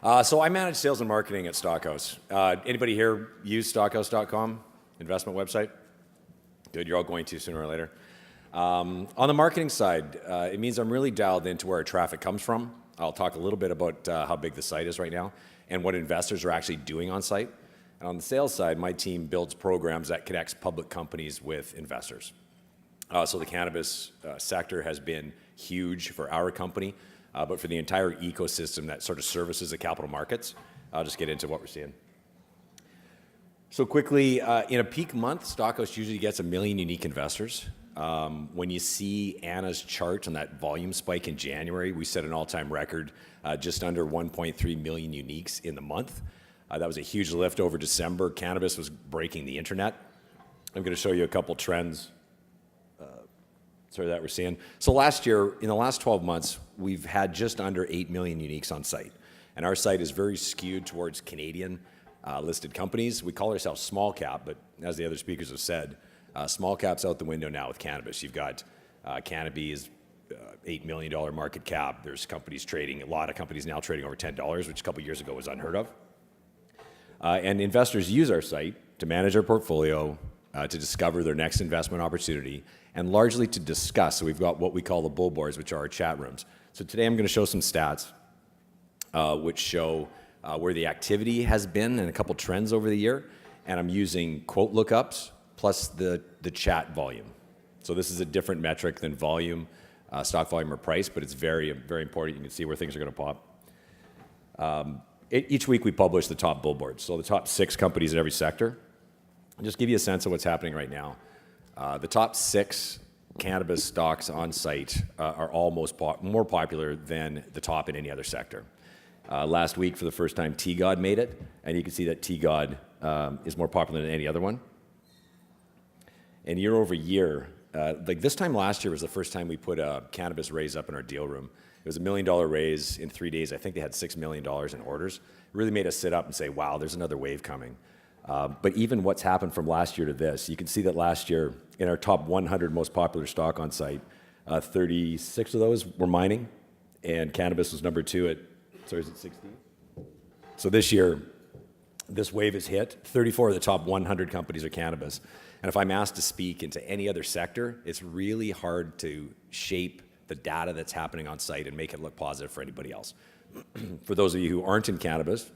So I manage sales and marketing at Stockhouse. Anybody here use Stockhouse.com, investment website? Good, you're all going to sooner or later. On the marketing side, it means I'm really dialed into where our traffic comes from. I'll talk a little bit about how big the site is right now and what investors are actually doing on site. And on the sales side, my team builds programs that connects public companies with investors. So the cannabis sector has been huge for our company, but for the entire ecosystem that sort of services the capital markets. I'll just get into what we're seeing. So quickly, in a peak month, Stockhouse usually gets 1 million unique investors. When you see Anna's chart on that volume spike in January, we set an all-time record, just under 1.3 million uniques in the month. That was a huge lift over December. Cannabis was breaking the internet. I'm going to show you a couple trends that we're seeing. So last year, in the last 12 months, we've had just under 8 million uniques on site. And our site is very skewed towards Canadian listed companies. We call ourselves small cap, but as the other speakers have said, small cap's out the window now with cannabis. You've got Canopy is $8 million market cap. There's companies trading, a lot of companies now trading over $10, which a couple years ago was unheard of. And investors use our site to manage their portfolio, to discover their next investment opportunity, and largely to discuss. So we've got what we call the bull boards, which are our chat rooms. So today I'm going to show some stats which show where the activity has been and a couple trends over the year. And I'm using quote lookups plus the chat volume. So this is a different metric than volume, stock volume or price, but it's very, very important. You can see where things are going to pop. Each week we publish the top bull boards, so the top 6 companies in every sector. I'll just give you a sense of what's happening right now. The top 6 cannabis stocks on site are all more popular than the top in any other sector. Last week, for the first time, T-God made it, and you can see that T-God is more popular than any other one. And year over year, like this time last year was the first time we put a cannabis raise up in our deal room. It was $1 million raise in 3 days. I think they had $6 million in orders. It really made us sit up and say, wow, there's another wave coming. But even what's happened from last year to this, you can see that last year in our top 100 most popular stock on site, 36 of those were mining, and cannabis was number 2 at, sorry, is it 16? So this year, this wave has hit. 34 of the top 100 companies are cannabis. And if I'm asked to speak into any other sector, it's really hard to shape the data that's happening on site and make it look positive for anybody else. For those of you who aren't in cannabis,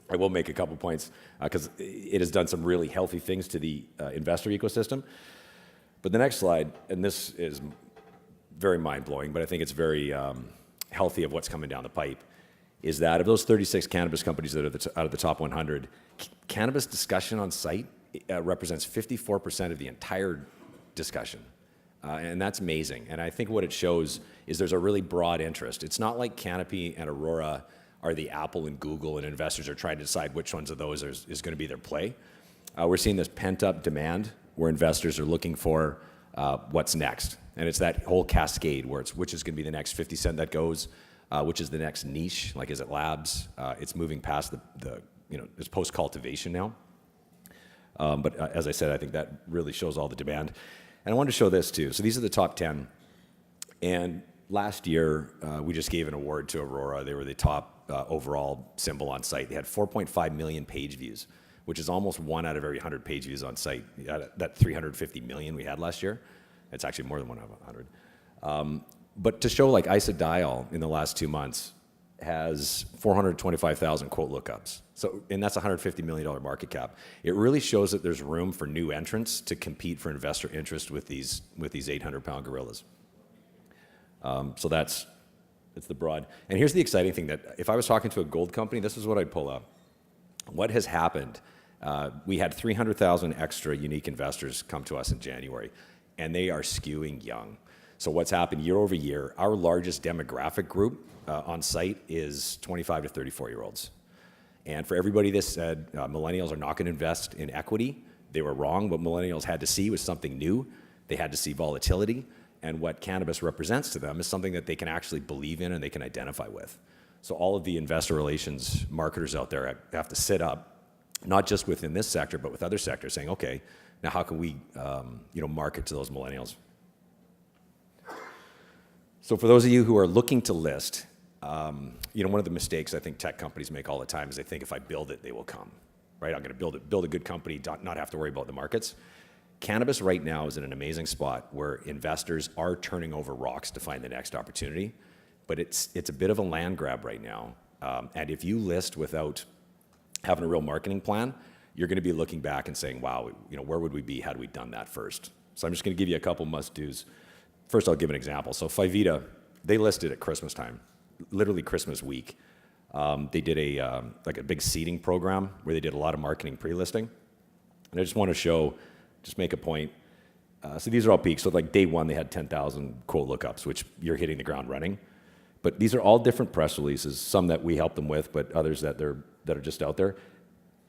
I will make a couple points because it has done some really healthy things to the investor ecosystem. But the next slide, and this is very mind-blowing, but I think it's very healthy of what's coming down the pipe, is that of those 36 cannabis companies that are out of the top 100, cannabis discussion on site represents 54% of the entire discussion. And that's amazing. And I think what it shows is there's a really broad interest. It's not like Canopy and Aurora are the Apple and Google, and investors are trying to decide which ones of those is going to be their play. We're seeing this pent-up demand where investors are looking for what's next. And it's that whole cascade where it's which is going to be the next 50 cent that goes, which is the next niche, like is it labs? It's moving past it's post-cultivation now. But as I said, I think that really shows all the demand. And I wanted to show this too. So these are the top 10. And last year, we just gave an award to Aurora. They were the top overall symbol on site. They had 4.5 million page views, which is almost 1 out of every 100 page views on site. That 350 million we had last year, it's actually more than 1 out of 100. But to show like Isodiol in the last 2 months has 425,000 quote lookups. So, and that's a $150 million market cap. It really shows that there's room for new entrants to compete for investor interest with these 800-pound gorillas. So it's the broad. And here's the exciting thing, that if I was talking to a gold company, this is what I'd pull up. What has happened, we had 300,000 extra unique investors come to us in January, and they are skewing young. So what's happened year over year, our largest demographic group on site is 25 to 34-year-olds. And for everybody that said millennials are not going to invest in equity, they were wrong. What millennials had to see was something new. They had to see volatility. And what cannabis represents to them is something that they can actually believe in and they can identify with. So all of the investor relations marketers out there have to sit up, not just within this sector, but with other sectors, saying, okay, now how can we market to those millennials? So for those of you who are looking to list, one of the mistakes I think tech companies make all the time is they think if I build it, they will come, right? I'm going to build a good company, not have to worry about the markets. Cannabis right now is in an amazing spot where investors are turning over rocks to find the next opportunity, but it's a bit of a land grab right now. And if you list without having a real marketing plan, you're going to be looking back and saying, wow, where would we be had we done that first? So I'm just going to give you a couple must-dos. First, I'll give an example. So Phyvita, they listed at Christmas time, literally Christmas week. They did a big seeding program where they did a lot of marketing pre-listing. And I just want to just make a point. So these are all peaks. So like day one, they had 10,000 quote lookups, which you're hitting the ground running. But these are all different press releases, some that we help them with, but others that are just out there.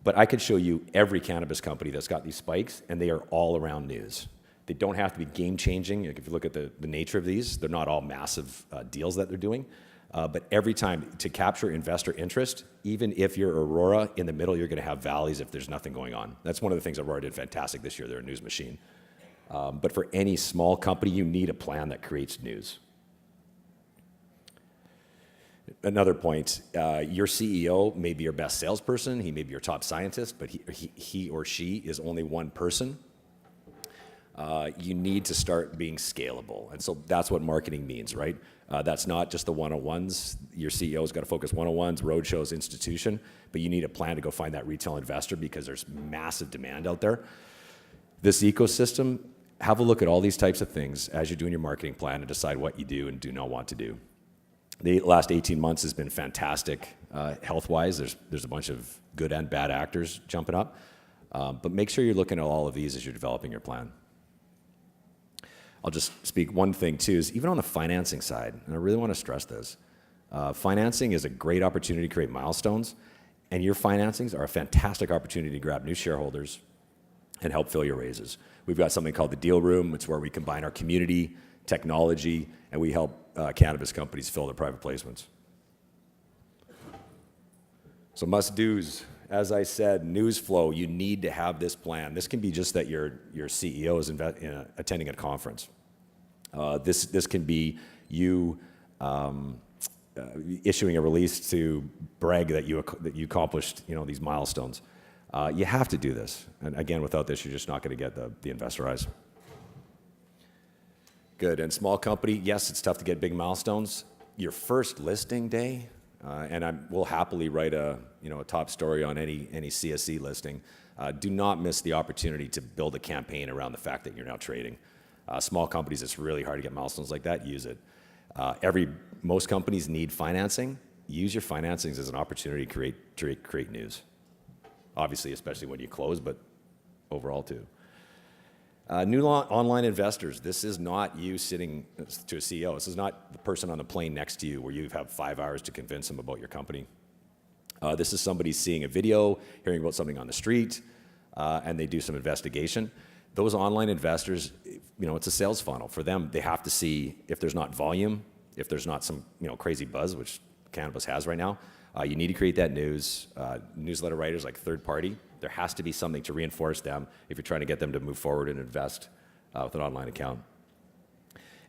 But I could show you every cannabis company that's got these spikes, and they are all around news. They don't have to be game-changing. Like if you look at the nature of these, they're not all massive deals that they're doing. But every time to capture investor interest, even if you're Aurora, in the middle you're going to have valleys if there's nothing going on. That's one of the things Aurora did fantastic this year. They're a news machine. But for any small company, you need a plan that creates news. Another point, your CEO may be your best salesperson, he may be your top scientist, but he or she is only one person. You need to start being scalable. And so that's what marketing means, right? That's not just the one-on-ones. Your CEO's got to focus one-on-ones, roadshows, institution, but you need a plan to go find that retail investor because there's massive demand out there. This ecosystem, have a look at all these types of things as you're doing your marketing plan and decide what you do and do not want to do. The last 18 months has been fantastic health-wise. There's a bunch of good and bad actors jumping up. But make sure you're looking at all of these as you're developing your plan. I'll just speak one thing too, is even on the financing side, and I really want to stress this, financing is a great opportunity to create milestones, and your financings are a fantastic opportunity to grab new shareholders and help fill your raises. We've got something called the Deal Room. It's where we combine our community, technology, and we help cannabis companies fill their private placements. So must-dos. As I said, news flow, you need to have this plan. This can be just that your CEO is attending a conference. This can be you issuing a release to brag that you accomplished these milestones. You have to do this. And again, without this, you're just not going to get the investor eyes. Good. And small company, yes, it's tough to get big milestones. Your first listing day, and we'll happily write a top story on any CSE listing. Do not miss the opportunity to build a campaign around the fact that you're now trading. Small companies, it's really hard to get milestones like that. Use it. Most companies need financing. Use your financings as an opportunity to create news. Obviously, especially when you close, but overall too. New online investors, this is not you sitting to a CEO. This is not the person on the plane next to you where you have 5 hours to convince them about your company. This is somebody seeing a video, hearing about something on the street, and they do some investigation. Those online investors, it's a sales funnel. For them, they have to see if there's not volume, if there's not some crazy buzz, which cannabis has right now. You need to create that news. Newsletter writers like third party, there has to be something to reinforce them if you're trying to get them to move forward and invest with an online account.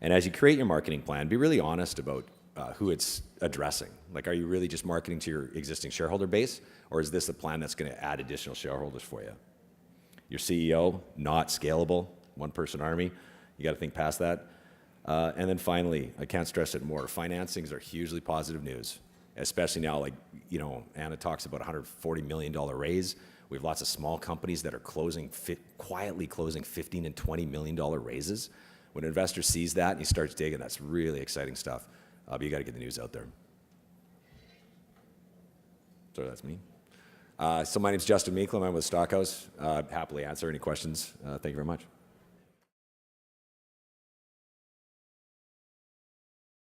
And as you create your marketing plan, be really honest about who it's addressing. Like, are you really just marketing to your existing shareholder base, or is this a plan that's going to add additional shareholders for you? Your CEO, not scalable, one-person army. You got to think past that. And then finally, I can't stress it more, financings are hugely positive news, especially now, Anna talks about $140 million raise. We have lots of small companies that are quietly closing $15 and $20 million raises. When an investor sees that and he starts digging, that's really exciting stuff. But you got to get the news out there. So that's me. So my name's Justin Meiklem. I'm with Stockhouse. Happily answer any questions. Thank you very much.